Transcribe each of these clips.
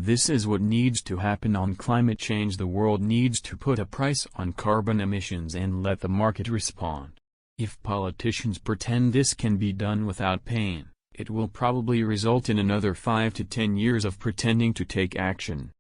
This is what needs to happen on climate change. The world needs to put a price on carbon emissions and let the market respond. If politicians pretend this can be done without pain, it will probably result in another 5 to 10 years of pretending to take action.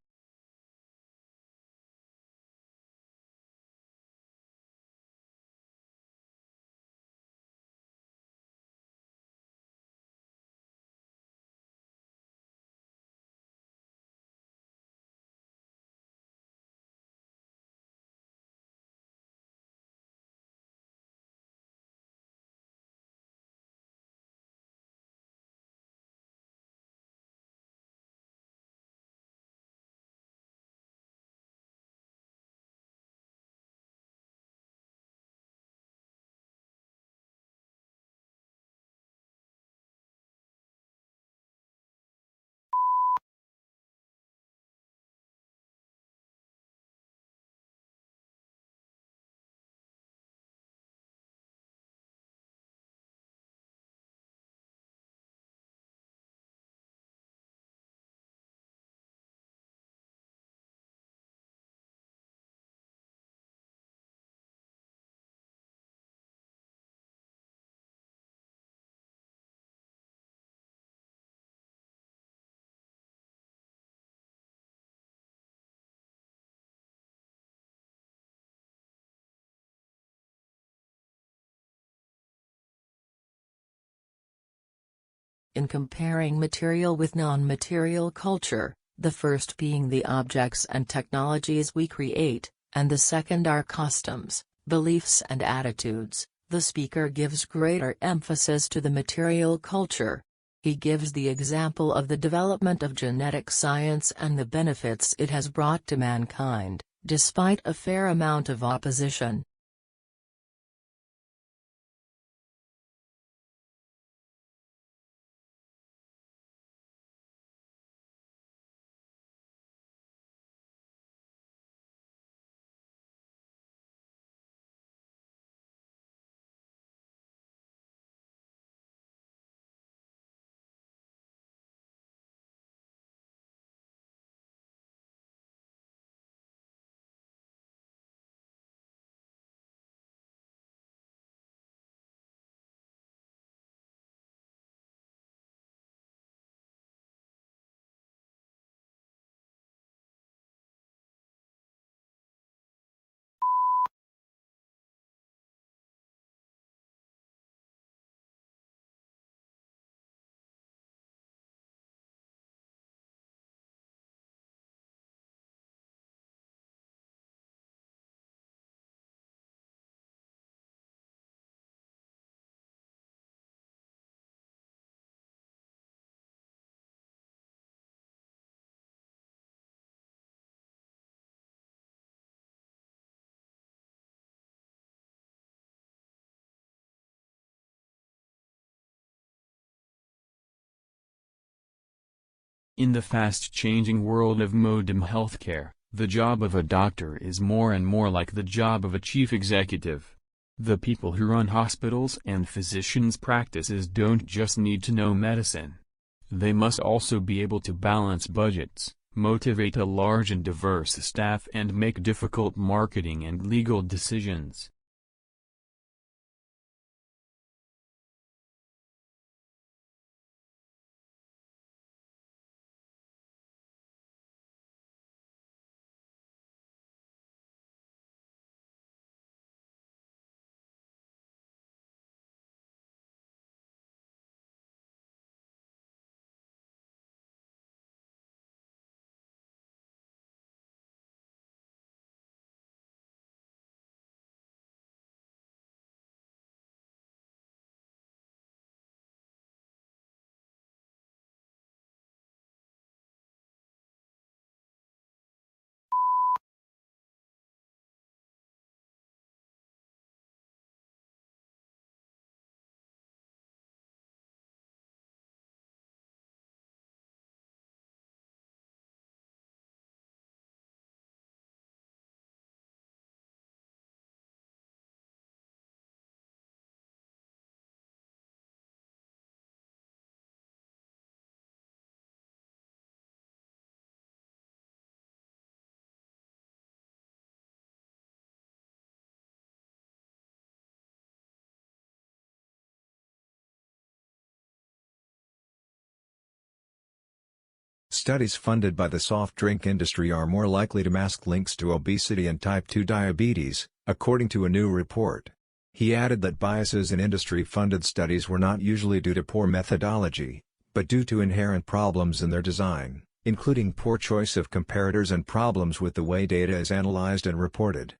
In comparing material with non-material culture, the first being the objects and technologies we create, and the second our customs, beliefs and attitudes, the speaker gives greater emphasis to the material culture. He gives the example of the development of genetic science and the benefits it has brought to mankind, despite a fair amount of opposition. In the fast-changing world of modern healthcare, the job of a doctor is more and more like the job of a chief executive. The people who run hospitals and physicians' practices don't just need to know medicine. They must also be able to balance budgets, motivate a large and diverse staff, and make difficult marketing and legal decisions. Studies funded by the soft drink industry are more likely to mask links to obesity and type 2 diabetes, according to a new report. He added that biases in industry-funded studies were not usually due to poor methodology, but due to inherent problems in their design, including poor choice of comparators and problems with the way data is analyzed and reported.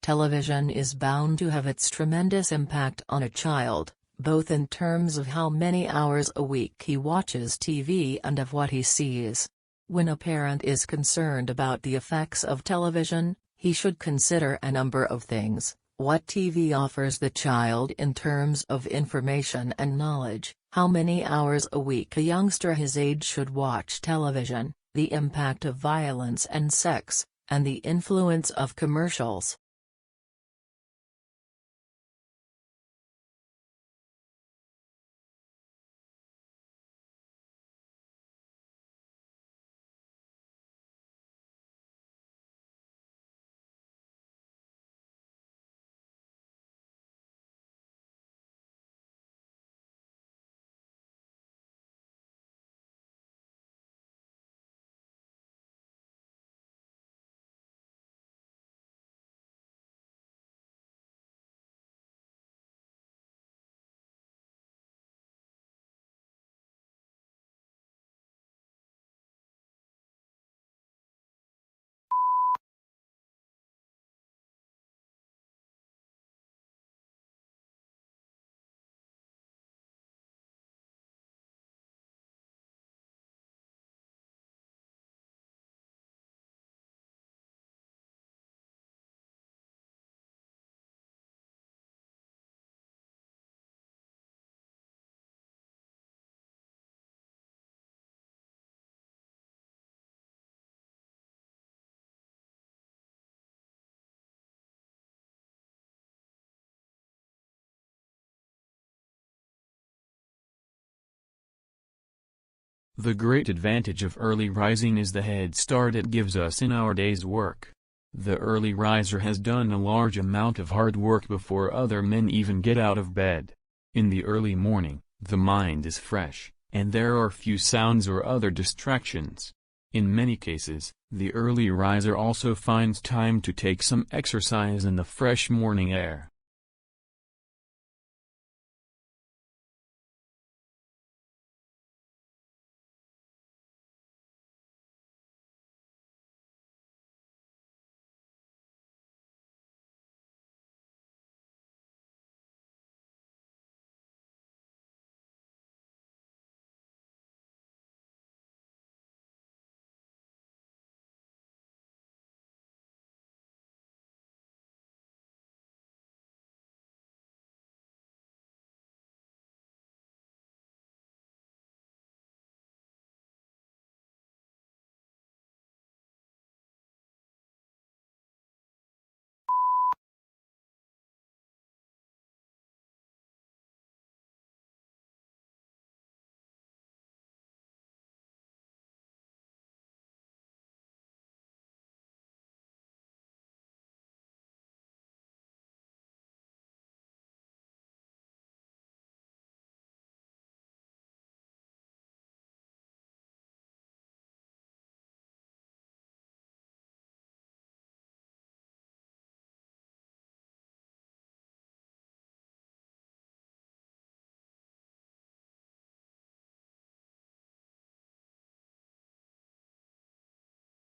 Television is bound to have its tremendous impact on a child, both in terms of how many hours a week he watches TV and of what he sees. When a parent is concerned about the effects of television, he should consider a number of things: what TV offers the child in terms of information and knowledge, how many hours a week a youngster his age should watch television, the impact of violence and sex, and the influence of commercials. The great advantage of early rising is the head start it gives us in our day's work. The early riser has done a large amount of hard work before other men even get out of bed. In the early morning, the mind is fresh, and there are few sounds or other distractions. In many cases, the early riser also finds time to take some exercise in the fresh morning air.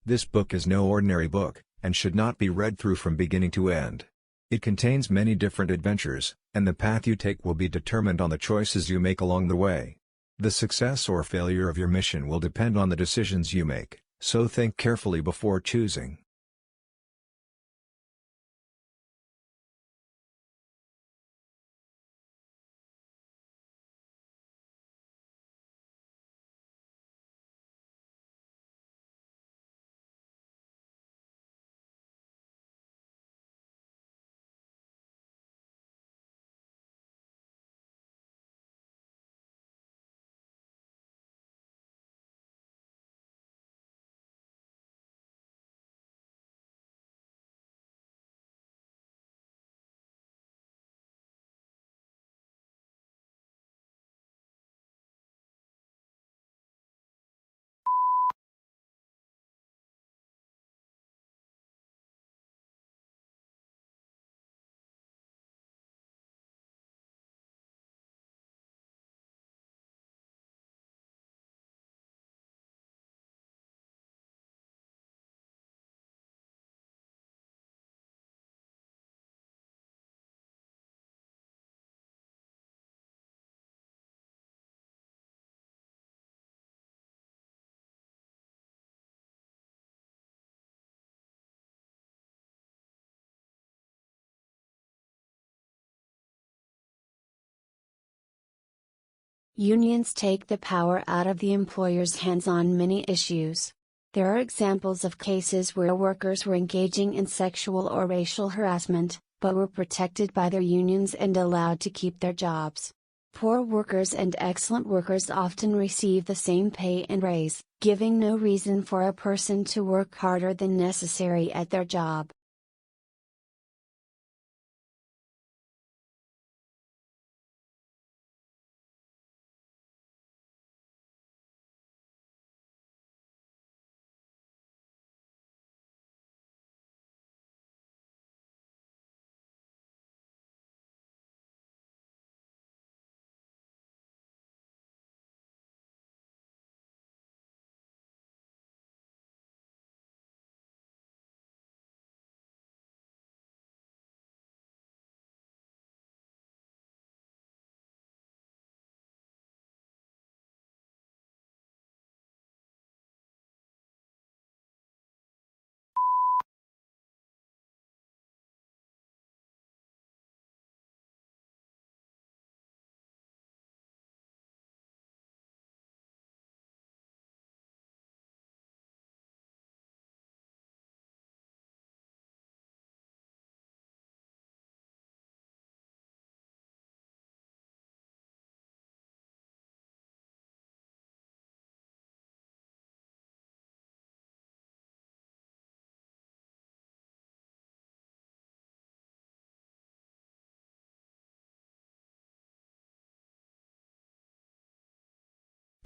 This book is no ordinary book, and should not be read through from beginning to end. It contains many different adventures, and the path you take will be determined on the choices you make along the way. The success or failure of your mission will depend on the decisions you make, so think carefully before choosing. Unions take the power out of the employer's hands on many issues. There are examples of cases where workers were engaging in sexual or racial harassment, but were protected by their unions and allowed to keep their jobs. Poor workers and excellent workers often receive the same pay and raise, giving no reason for a person to work harder than necessary at their job.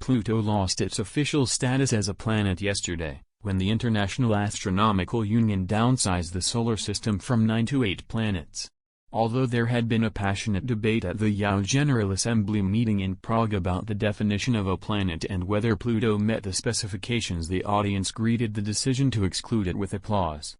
Pluto lost its official status as a planet yesterday, when the International Astronomical Union downsized the solar system from 9 to 8 planets. Although there had been a passionate debate at the IELTS General Assembly meeting in Prague about the definition of a planet and whether Pluto met the specifications, the audience greeted the decision to exclude it with applause.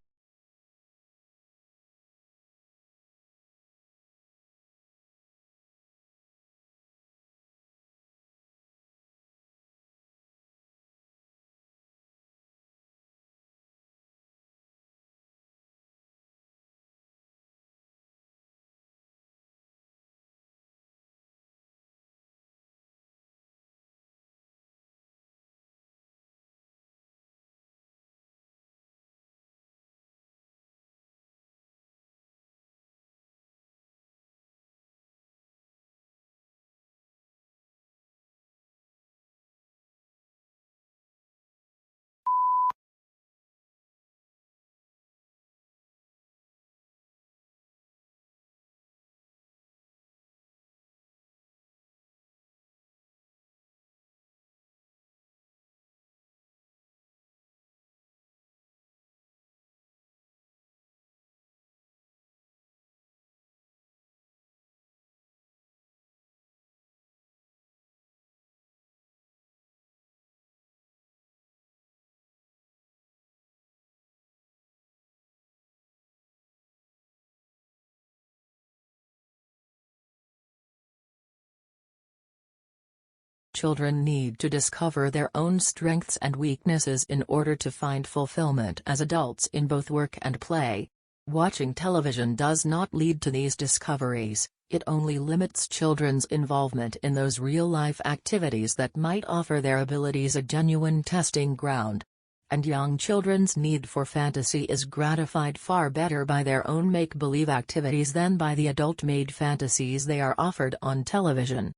children need to discover their own strengths and weaknesses in order to find fulfillment as adults in both work and play. Watching television does not lead to these discoveries, it only limits children's involvement in those real-life activities that might offer their abilities a genuine testing ground. And young children's need for fantasy is gratified far better by their own make-believe activities than by the adult-made fantasies they are offered on television.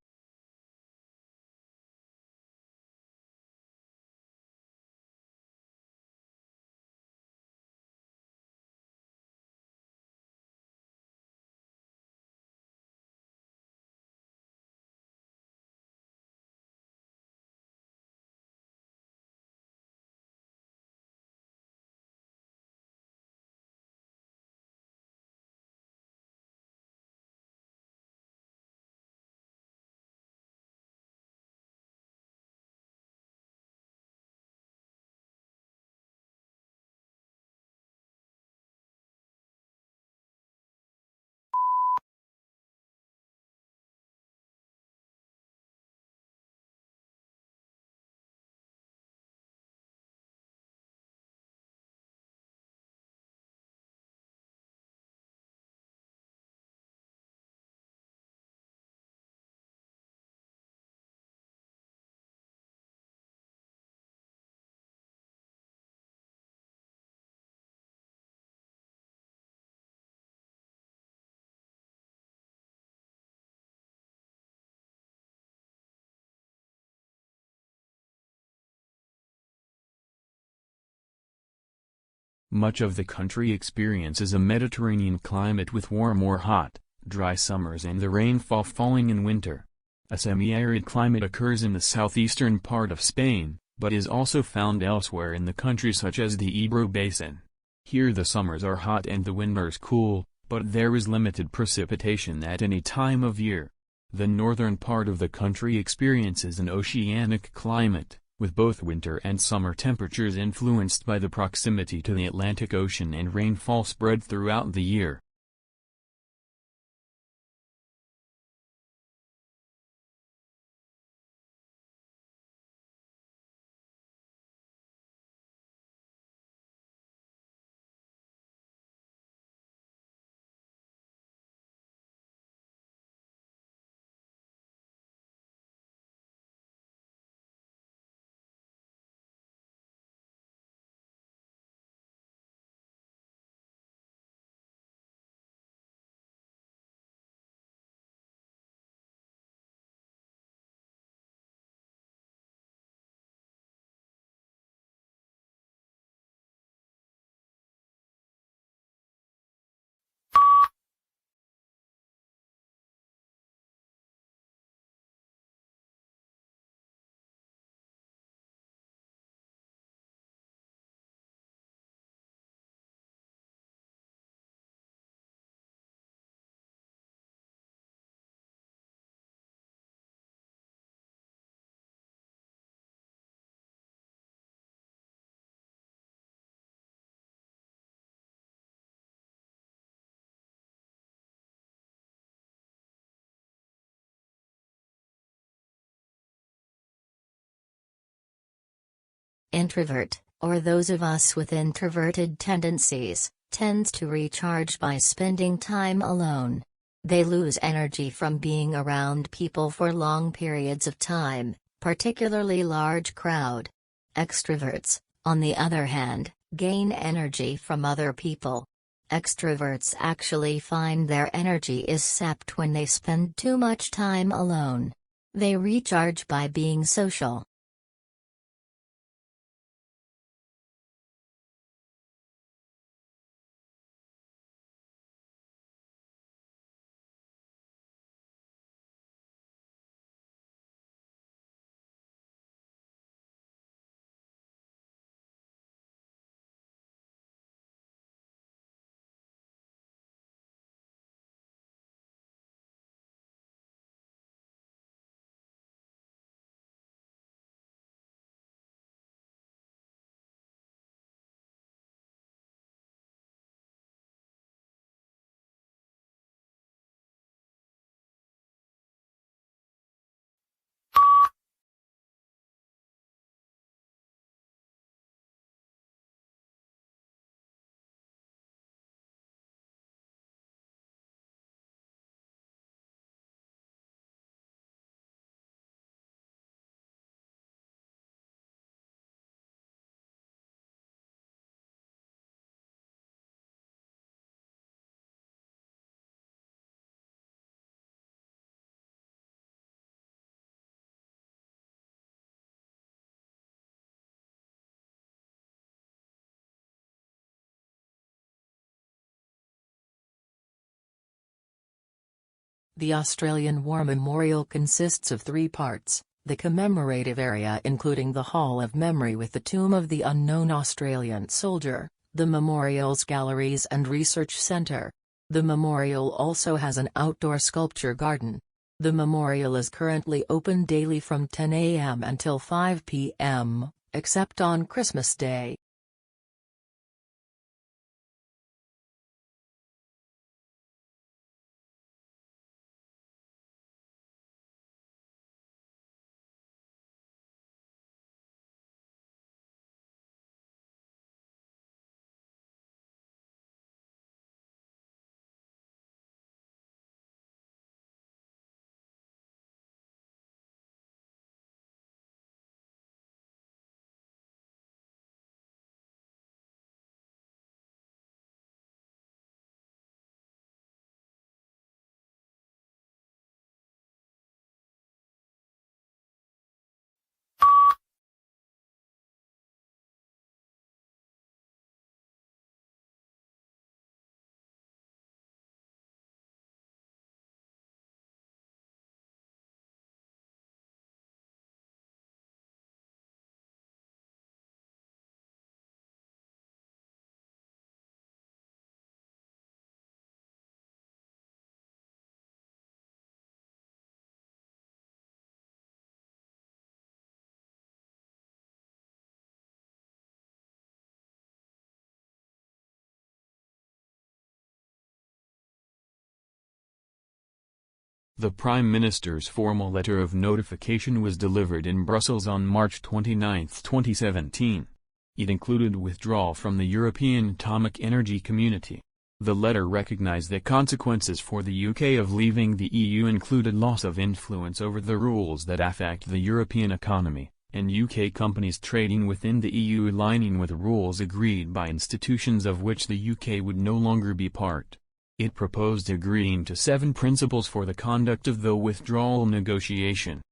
Much of the country experiences a Mediterranean climate with warm or hot, dry summers and the rainfall falling in winter. A semi-arid climate occurs in the southeastern part of Spain, but is also found elsewhere in the country such as the Ebro Basin. Here the summers are hot and the winters cool, but there is limited precipitation at any time of year. The northern part of the country experiences an oceanic climate, with both winter and summer temperatures influenced by the proximity to the Atlantic Ocean and rainfall spread throughout the year. Introvert, or those of us with introverted tendencies, tends to recharge by spending time alone. They lose energy from being around people for long periods of time, particularly large crowd. Extroverts, on the other hand, gain energy from other people. Extroverts actually find their energy is sapped when they spend too much time alone. They recharge by being social. The Australian War Memorial consists of 3 parts: the commemorative area including the Hall of Memory with the tomb of the unknown Australian soldier, the memorial's galleries and research centre. The memorial also has an outdoor sculpture garden. The memorial is currently open daily from 10 a.m. until 5 p.m., except on Christmas Day. The Prime Minister's formal letter of notification was delivered in Brussels on March 29, 2017. It included withdrawal from the European Atomic Energy Community. The letter recognized the consequences for the UK of leaving the EU included loss of influence over the rules that affect the European economy, and UK companies trading within the EU aligning with rules agreed by institutions of which the UK would no longer be part. It proposed agreeing to 7 principles for the conduct of the withdrawal negotiation.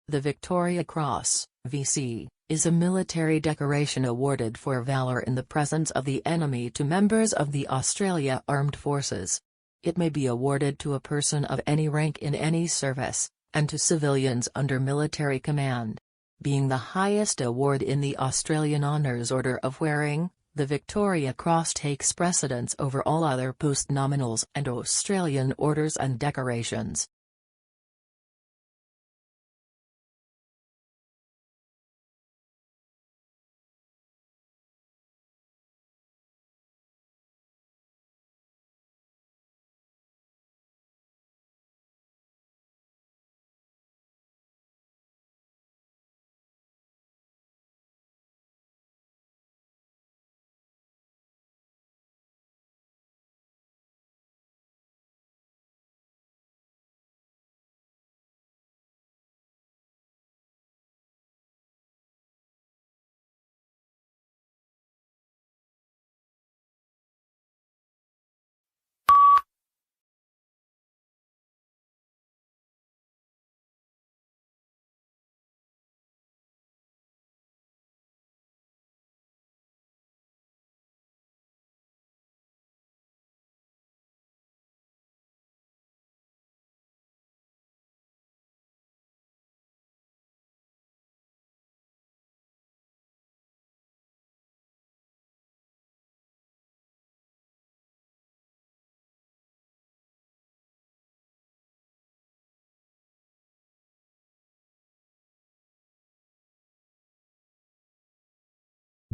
The Victoria Cross, VC, is a military decoration awarded for valour in the presence of the enemy to members of the Australia Armed Forces. It may be awarded to a person of any rank in any service, and to civilians under military command. Being the highest award in the Australian Honours Order of Wearing, the Victoria Cross takes precedence over all other post-nominals and Australian orders and decorations.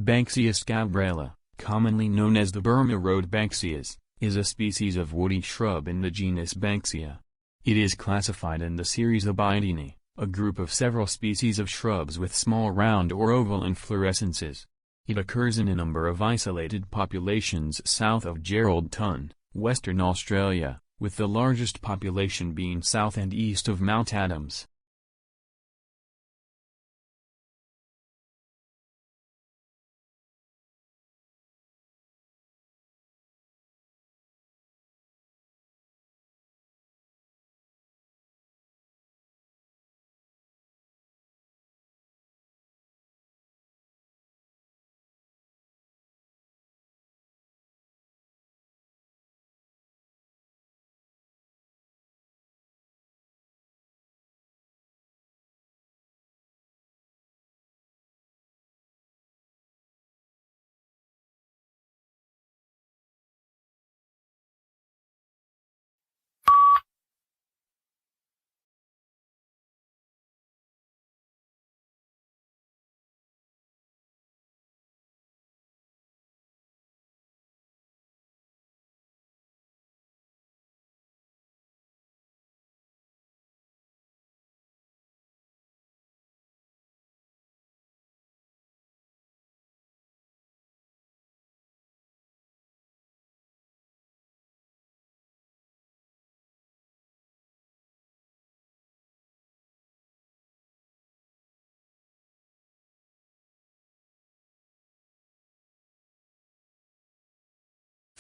Banksia scabrella, commonly known as the Burma road Banksias, is a species of woody shrub in the genus Banksia. It is classified in the series Abiidinae, a group of several species of shrubs with small round or oval inflorescences. It occurs in a number of isolated populations south of Geraldton, Western Australia, with the largest population being south and east of Mount Adams.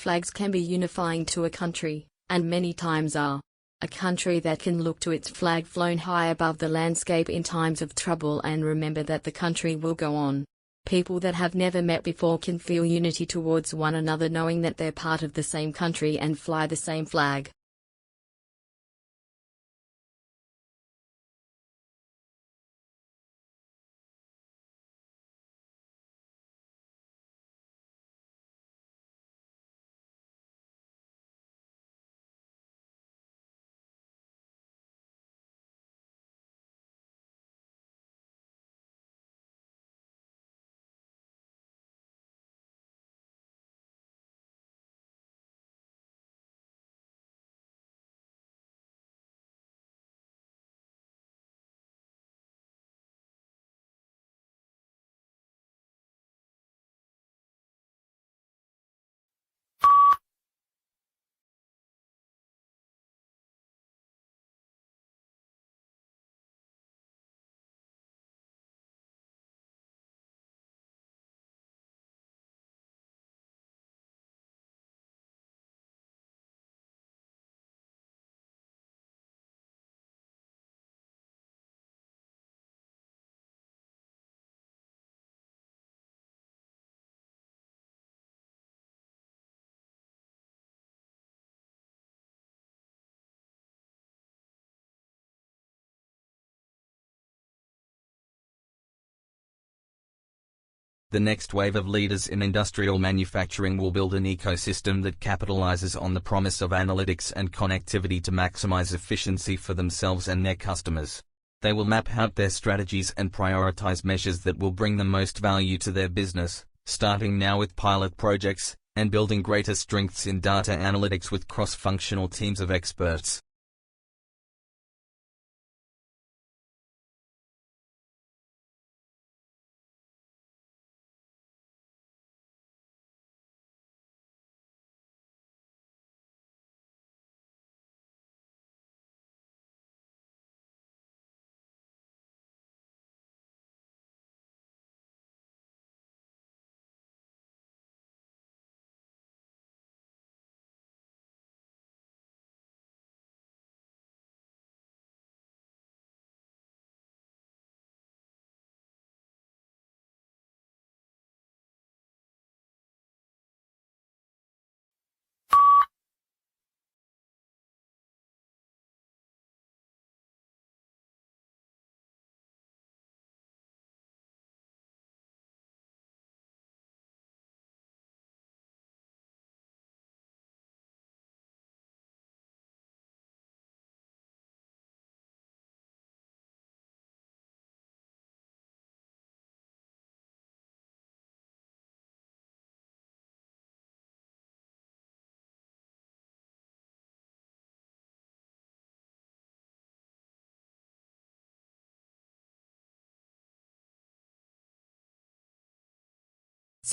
Flags can be unifying to a country, and many times are. A country that can look to its flag flown high above the landscape in times of trouble and remember that the country will go on. People that have never met before can feel unity towards one another knowing that they're part of the same country and fly the same flag. The next wave of leaders in industrial manufacturing will build an ecosystem that capitalizes on the promise of analytics and connectivity to maximize efficiency for themselves and their customers. They will map out their strategies and prioritize measures that will bring the most value to their business, starting now with pilot projects, and building greater strengths in data analytics with cross-functional teams of experts.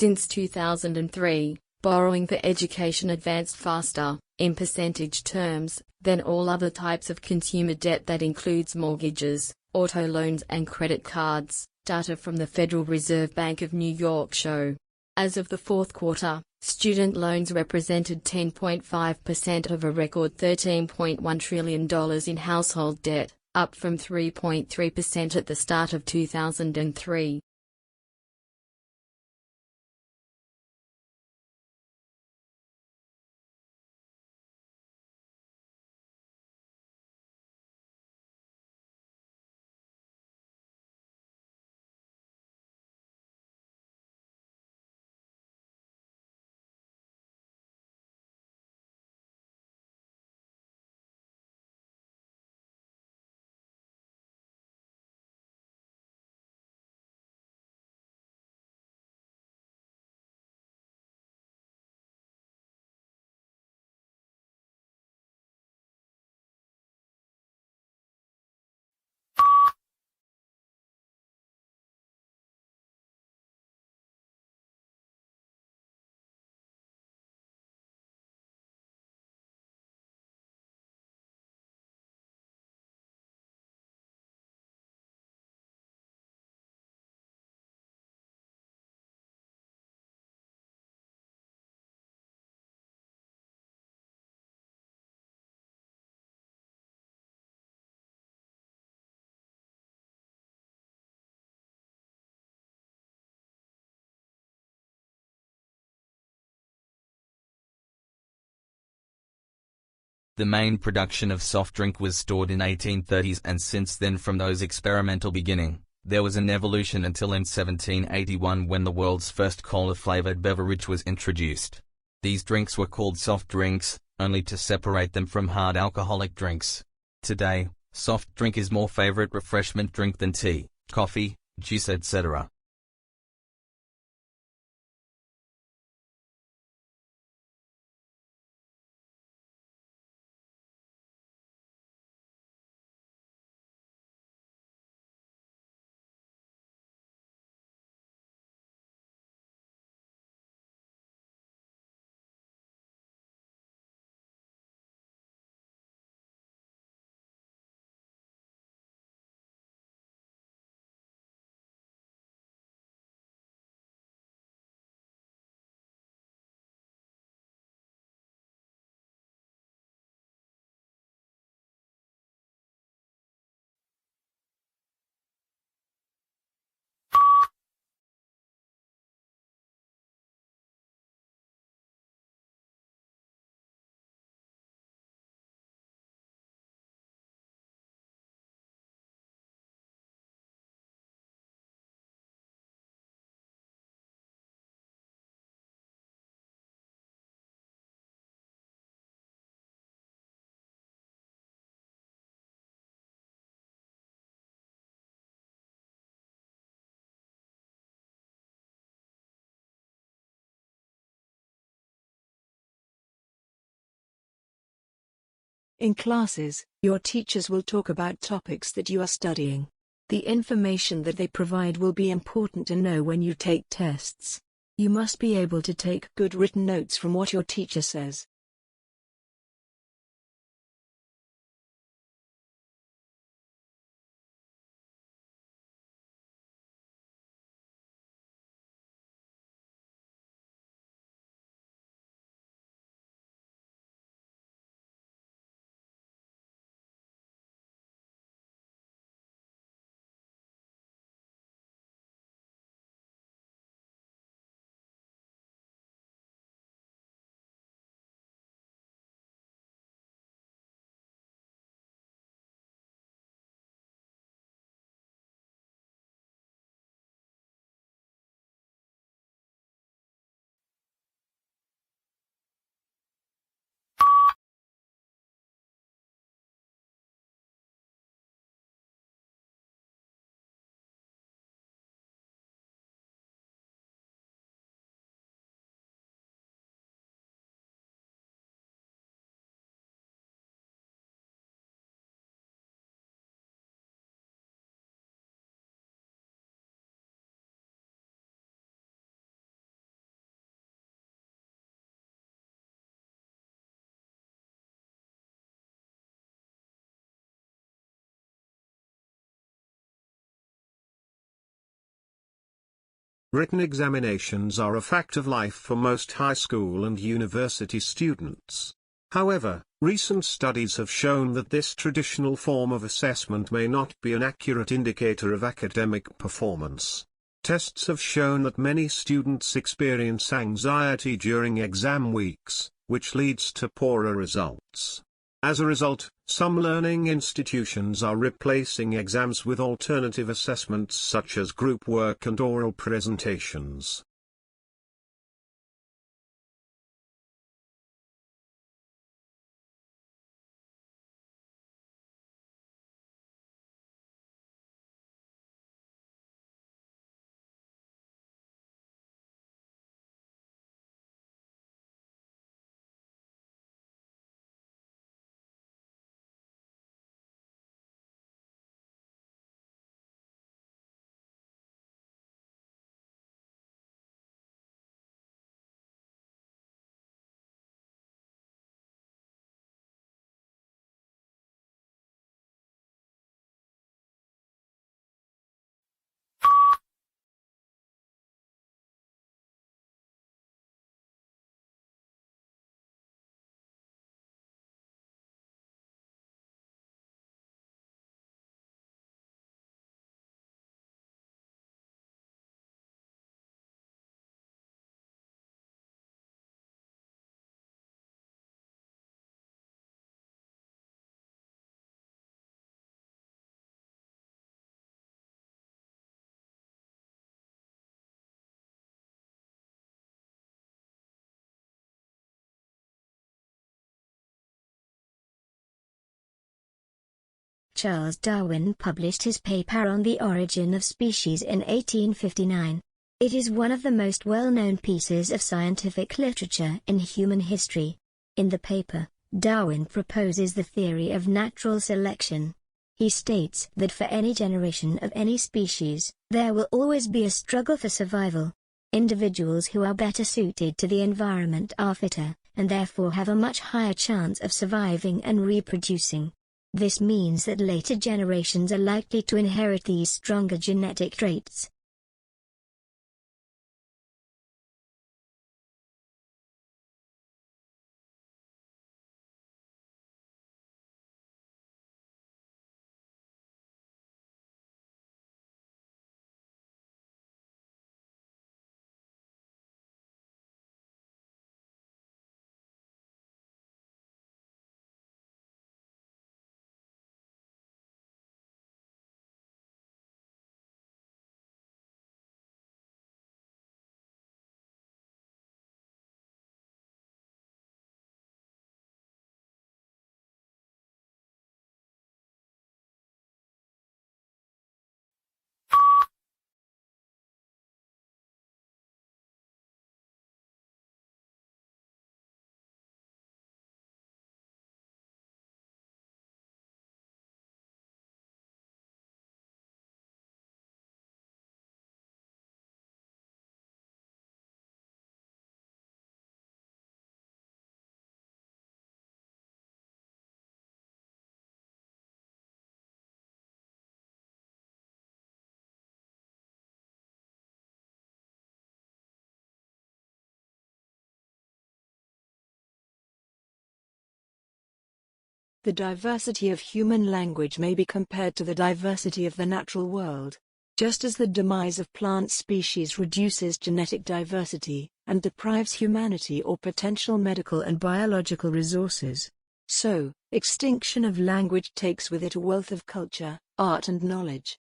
Since 2003, borrowing for education advanced faster, in percentage terms, than all other types of consumer debt that includes mortgages, auto loans and credit cards, data from the Federal Reserve Bank of New York show. As of the fourth quarter, student loans represented 10.5% of a record $13.1 trillion in household debt, up from 3.3% at the start of 2003. The main production of soft drink was stored in 1830s, and since then, from those experimental beginning, there was an evolution until in 1781 when the world's first cola-flavored beverage was introduced. These drinks were called soft drinks, only to separate them from hard alcoholic drinks. Today, soft drink is more favorite refreshment drink than tea, coffee, juice, etc. In classes, your teachers will talk about topics that you are studying. The information that they provide will be important to know when you take tests. You must be able to take good written notes from what your teacher says. Written examinations are a fact of life for most high school and university students. However, recent studies have shown that this traditional form of assessment may not be an accurate indicator of academic performance. Tests have shown that many students experience anxiety during exam weeks, which leads to poorer results. As a result, some learning institutions are replacing exams with alternative assessments such as group work and oral presentations. Charles Darwin published his paper on the origin of species in 1859. It is one of the most well-known pieces of scientific literature in human history. In the paper, Darwin proposes the theory of natural selection. He states that for any generation of any species, there will always be a struggle for survival. Individuals who are better suited to the environment are fitter, and therefore have a much higher chance of surviving and reproducing. This means that later generations are likely to inherit these stronger genetic traits. The diversity of human language may be compared to the diversity of the natural world. Just as the demise of plant species reduces genetic diversity, and deprives humanity or potential medical and biological resources, so, extinction of language takes with it a wealth of culture, art and knowledge.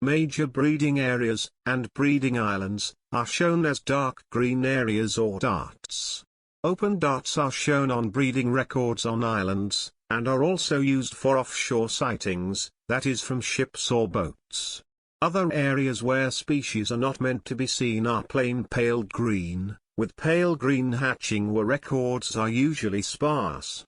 Major breeding areas, and breeding islands, are shown as dark green areas or darts. Open darts are shown on breeding records on islands, and are also used for offshore sightings, that is from ships or boats. Other areas where species are not meant to be seen are plain pale green, with pale green hatching where records are usually sparse.